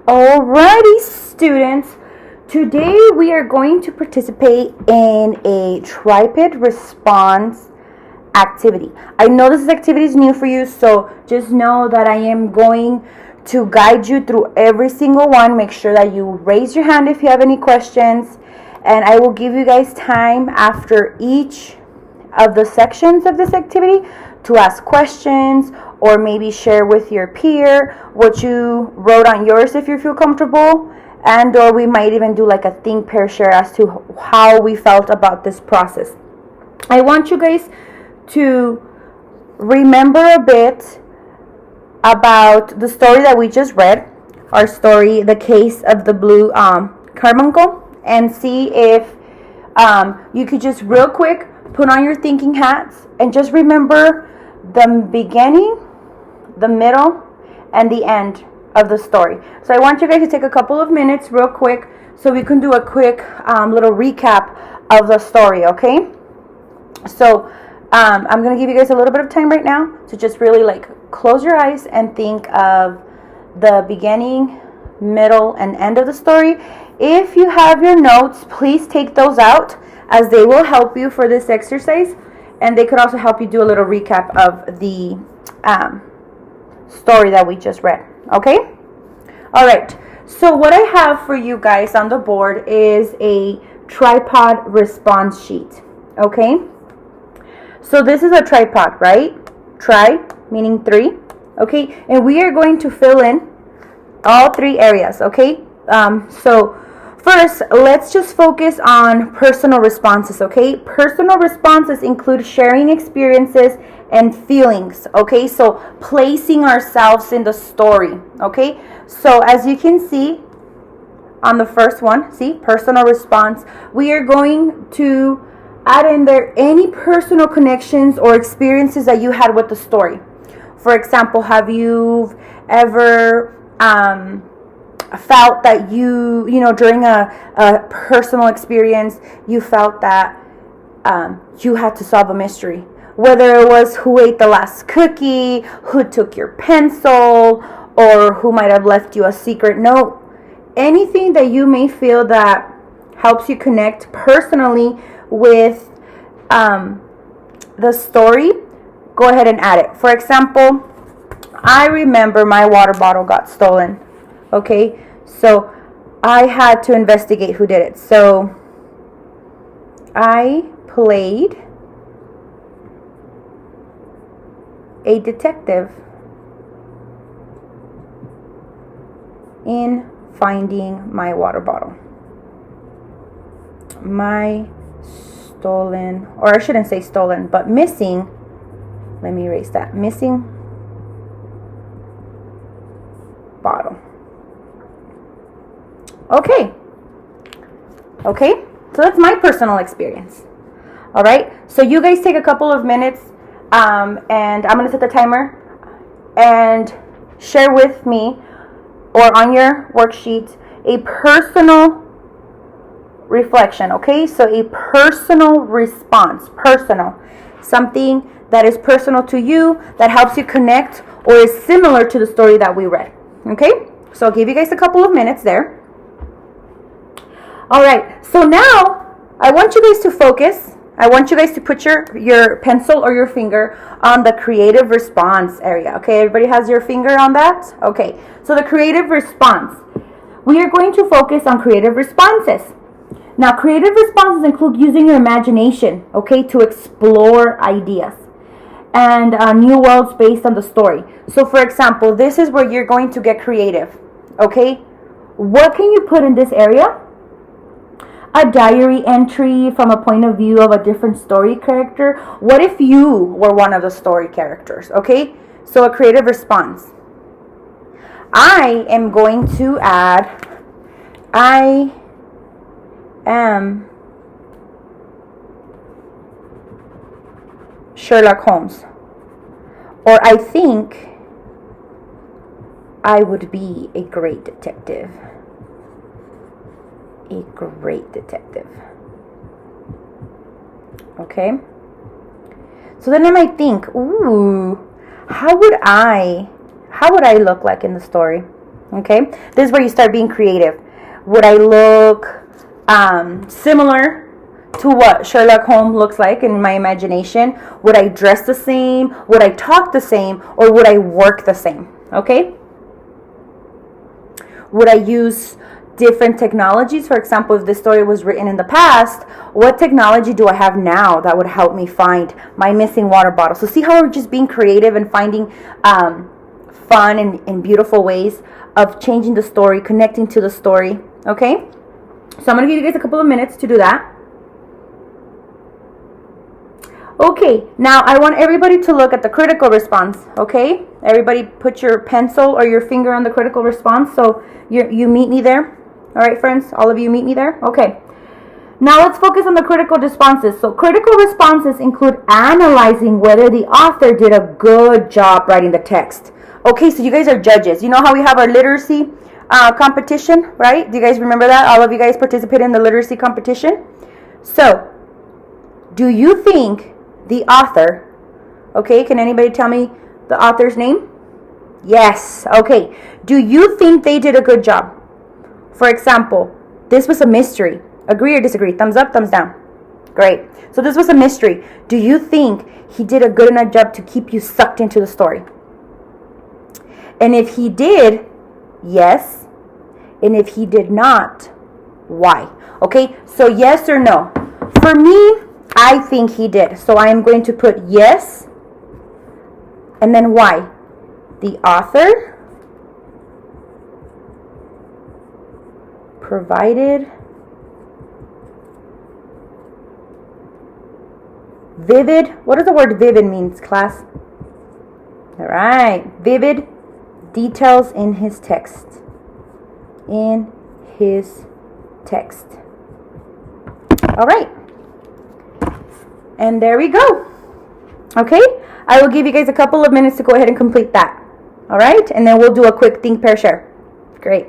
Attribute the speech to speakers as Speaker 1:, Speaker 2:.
Speaker 1: Alrighty, students. Today we are going to participate in a tripod response activity. I know this activity is new for you, so just know that I am going to guide you through every single one. Make sure that you raise your hand if you have any questions, and I will give you guys time after each of the sections of this activity to ask questions or maybe share with your peer what you wrote on yours if you feel comfortable, and or we might even do like a think, pair, share as to how we felt about this process. I want you guys to remember a bit about the story that we just read, our story, The Case of the Blue Carbuncle, and see if you could just real quick put on your thinking hats and just remember the beginning, the middle, and the end of the story. So I want you guys to take a couple of minutes real quick so we can do a quick little recap of the story, okay? So I'm going to give you guys a little bit of time right now to just really like close your eyes and think of the beginning, middle, and end of the story. If you have your notes, please take those out, as they will help you for this exercise, and they could also help you do a little recap of the story that we just read, okay? All right, so what I have for you guys on the board is a tripod response sheet, okay? So this is a tripod, right? Tri, meaning three, okay? And we are going to fill in all three areas, okay? So first, let's just focus on personal responses, okay? Personal responses include sharing experiences and feelings, okay? So placing ourselves in the story, okay? So as you can see on the first one, see, personal response, we are going to add in there any personal connections or experiences that you had with the story. For example, have you ever felt that you know, during a personal experience, you felt that you had to solve a mystery? Whether it was who ate the last cookie, who took your pencil, or who might have left you a secret note. Anything that you may feel that helps you connect personally with the story, go ahead and add it. For example, I remember my water bottle got stolen. Okay, so I had to investigate who did it. So I played a detective in finding my water bottle. My stolen, or I shouldn't say stolen, but missing, let me erase that, missing bottle. Okay, so that's my personal experience. All right, so you guys take a couple of minutes, and I'm going to set the timer, and share with me or on your worksheet a personal reflection, okay? So a personal response, personal, something that is personal to you, that helps you connect or is similar to the story that we read, okay? So I'll give you guys a couple of minutes there. All right, so now I want you guys to focus. I want you guys to put your pencil or your finger on the creative response area. Okay, everybody has your finger on that? Okay, so the creative response. We are going to focus on creative responses. Now, creative responses include using your imagination, okay, to explore ideas and new worlds based on the story. So, for example, this is where you're going to get creative, okay? What can you put in this area? A diary entry from a point of view of a different story character. What if you were one of the story characters, okay? So a creative response. I am going to add, I am Sherlock Holmes. Or I think I would be a great detective. A great detective. Okay? So then I might think, ooh, how would I look like in the story? Okay, this is where you start being creative. Would I look similar to what Sherlock Holmes looks like in my imagination? Would I dress the same? Would I talk the same? Or would I work the same? Okay, would I use different technologies? For example, if this story was written in the past, what technology do I have now that would help me find my missing water bottle? So see how we're just being creative and finding fun and beautiful ways of changing the story, connecting to the story. Okay, so I'm going to give you guys a couple of minutes to do that. Okay, now I want everybody to look at the critical response. Okay, everybody put your pencil or your finger on the critical response so you meet me there. All right, friends, all of you meet me there. Okay, now let's focus on the critical responses. So critical responses include analyzing whether the author did a good job writing the text. Okay, so you guys are judges. You know how we have our literacy competition, right? Do you guys remember that? All of you guys participated in the literacy competition. So, do you think the author, okay, can anybody tell me the author's name? Yes, okay. Do you think they did a good job? For example, this was a mystery. Agree or disagree? Thumbs up, thumbs down. Great. So this was a mystery. Do you think he did a good enough job to keep you sucked into the story? And if he did, yes. And if he did not, why? Okay, so yes or no? For me, I think he did. So I am going to put yes. And then why? The author provided vivid. What does the word vivid means, class? All right. Vivid details in his text. In his text. All right. And there we go. Okay. I will give you guys a couple of minutes to go ahead and complete that. All right. And then we'll do a quick think, pair, share. Great.